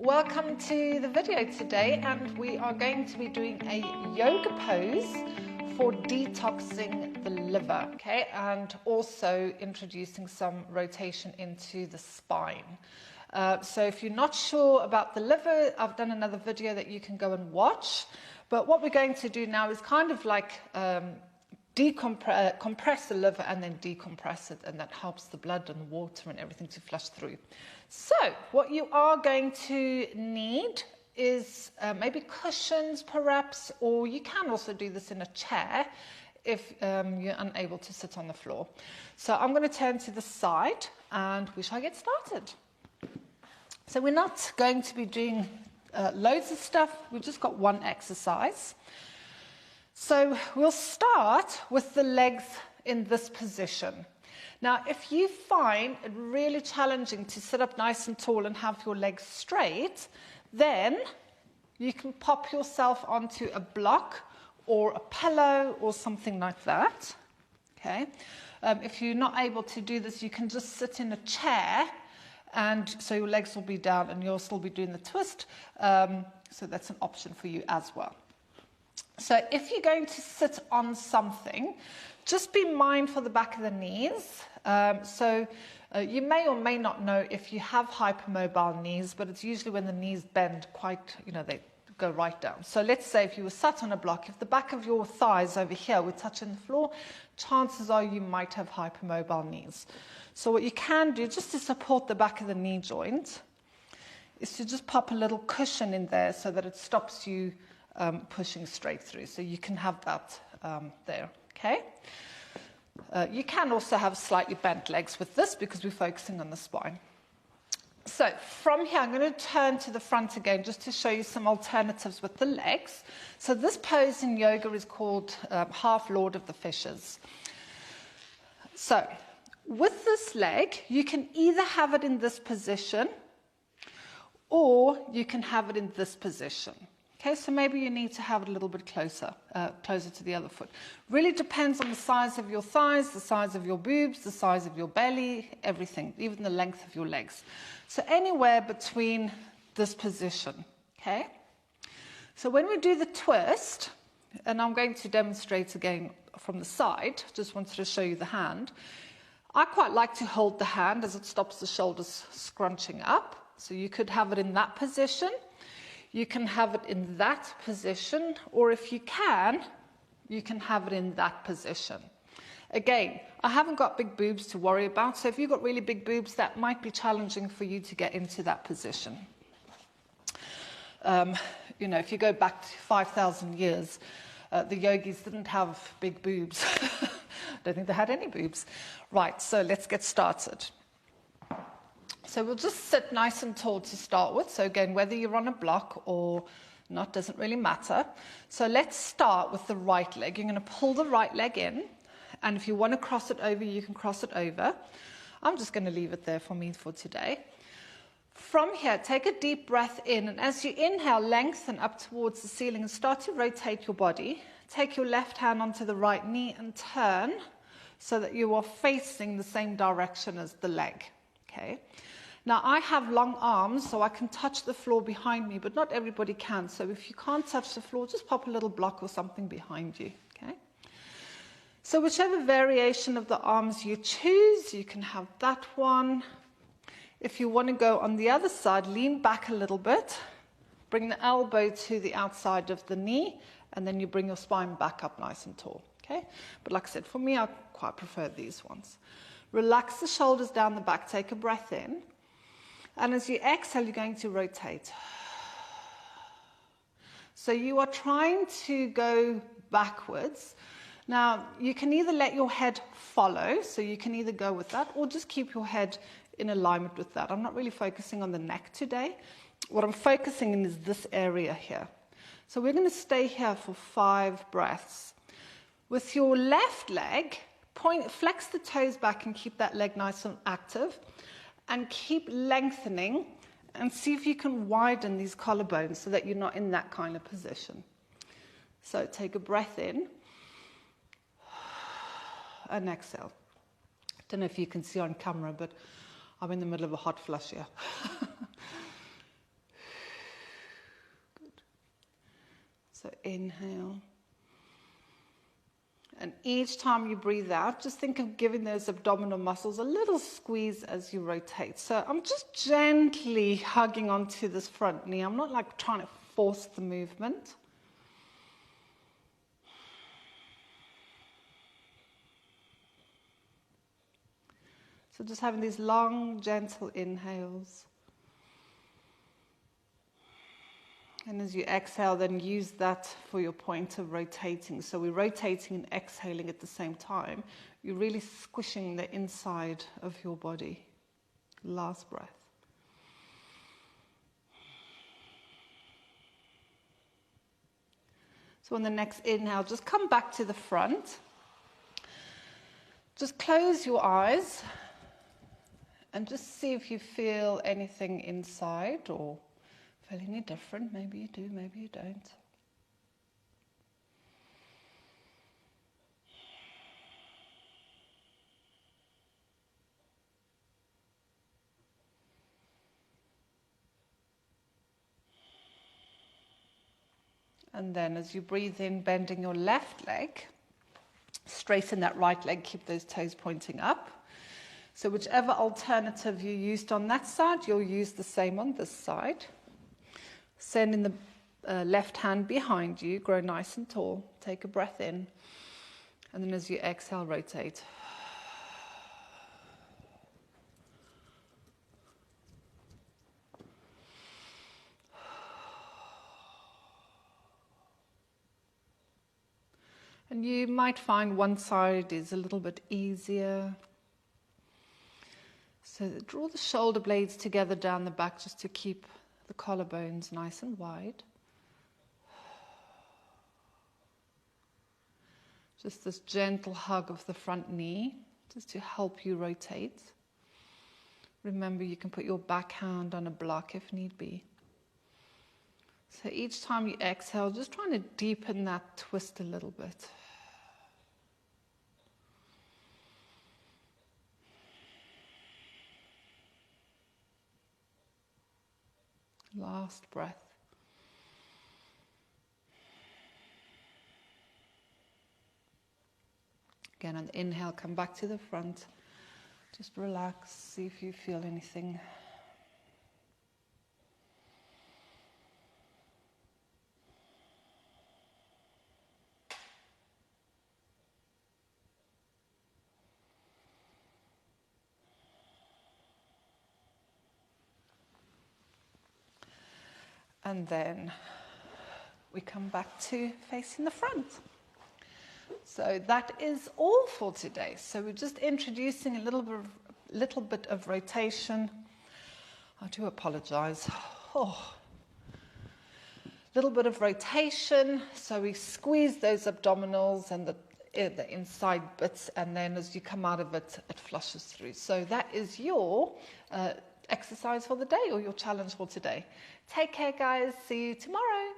Welcome to the video today, and we are going to be doing a yoga pose for detoxing the liver, okay, and also introducing some rotation into the spine. So if you're not sure about the liver, I've done another video that you can go and watch, but what we're going to do now is kind of like compress the liver and then decompress it, and that helps the blood and water and everything to flush through. So what you are going to need is maybe cushions perhaps, or you can also do this in a chair if you're unable to sit on the floor. So I'm going to turn to the side and we shall get started. So we're not going to be doing loads of stuff, we've just got one exercise. So we'll start with the legs in this position. Now, if you find it really challenging to sit up nice and tall and have your legs straight, then you can pop yourself onto a block or a pillow or something like that. Okay. If you're not able to do this, you can just sit in a chair, and so your legs will be down and you'll still be doing the twist. So that's an option for you as well. So if you're going to sit on something, just be mindful of the back of the knees. You may or may not know if you have hypermobile knees, but it's usually when the knees bend quite, they go right down. So let's say if you were sat on a block, if the back of your thighs over here were touching the floor, chances are you might have hypermobile knees. So what you can do, just to support the back of the knee joint, is to just pop a little cushion in there so that it stops you pushing straight through. So you can have that there, okay? You can also have slightly bent legs with this because we're focusing on the spine. So from here, I'm going to turn to the front again just to show you some alternatives with the legs. So this pose in yoga is called half Lord of the Fishes. So with this leg, you can either have it in this position or you can have it in this position. Okay, so maybe you need to have it a little bit closer to the other foot. Really depends on the size of your thighs, the size of your boobs, the size of your belly, everything, even the length of your legs. So anywhere between this position, okay? So when we do the twist, and I'm going to demonstrate again from the side, just wanted to show you the hand. I quite like to hold the hand as it stops the shoulders scrunching up. So you could have it in that position. You can have it in that position, or if you can have it in that position. Again, I haven't got big boobs to worry about, so if you've got really big boobs, that might be challenging for you to get into that position. If you go back to 5,000 years, the yogis didn't have big boobs. I don't think they had any boobs. Right, so let's get started. So we'll just sit nice and tall to start with. So again, whether you're on a block or not doesn't really matter. So let's start with the right leg. You're going to pull the right leg in, and if you want to cross it over, you can cross it over. I'm just going to leave it there for me for today. From here, take a deep breath in, and as you inhale, lengthen up towards the ceiling and start to rotate your body. Take your left hand onto the right knee and turn so that you are facing the same direction as the leg. Okay. Now, I have long arms, so I can touch the floor behind me, but not everybody can. So if you can't touch the floor, just pop a little block or something behind you, okay? So whichever variation of the arms you choose, you can have that one. If you want to go on the other side, lean back a little bit, bring the elbow to the outside of the knee, and then you bring your spine back up nice and tall, okay? But like I said, for me, I quite prefer these ones. Relax the shoulders down the back, take a breath in. And as you exhale, you're going to rotate. So you are trying to go backwards. Now, you can either let your head follow, so you can either go with that, or just keep your head in alignment with that. I'm not really focusing on the neck today. What I'm focusing in is this area here. So we're going to stay here for 5 breaths. With your left leg, flex the toes back and keep that leg nice and active. And keep lengthening and see if you can widen these collarbones so that you're not in that kind of position. So take a breath in and exhale. I don't know if you can see on camera, but I'm in the middle of a hot flush here. So inhale. And each time you breathe out, just think of giving those abdominal muscles a little squeeze as you rotate. So I'm just gently hugging onto this front knee. I'm not like trying to force the movement. So just having these long, gentle inhales. And as you exhale, then use that for your point of rotating. So we're rotating and exhaling at the same time. You're really squishing the inside of your body. Last breath. So on the next inhale, just come back to the front. Just close your eyes and just see if you feel anything inside or feel any different. Maybe you do, maybe you don't. And then as you breathe in, bending your left leg, straighten that right leg, keep those toes pointing up. So whichever alternative you used on that side, you'll use the same on this side. Sending the left hand behind you, grow nice and tall. Take a breath in. And then as you exhale, rotate. And you might find one side is a little bit easier. So draw the shoulder blades together down the back just to keep the collarbones nice and wide. Just this gentle hug of the front knee, just to help you rotate. Remember, you can put your back hand on a block if need be. So each time you exhale, just trying to deepen that twist a little bit. Last breath. Again, on the inhale, come back to the front. Just relax, see if you feel anything. And then we come back to facing the front. So that is all for today. So we're just introducing a little bit of rotation. I do apologize. Little bit of rotation. So we squeeze those abdominals and the inside bits, and then as you come out of it, it flushes through. So that is your exercise for the day, or your challenge for today. Take care, guys. See you tomorrow.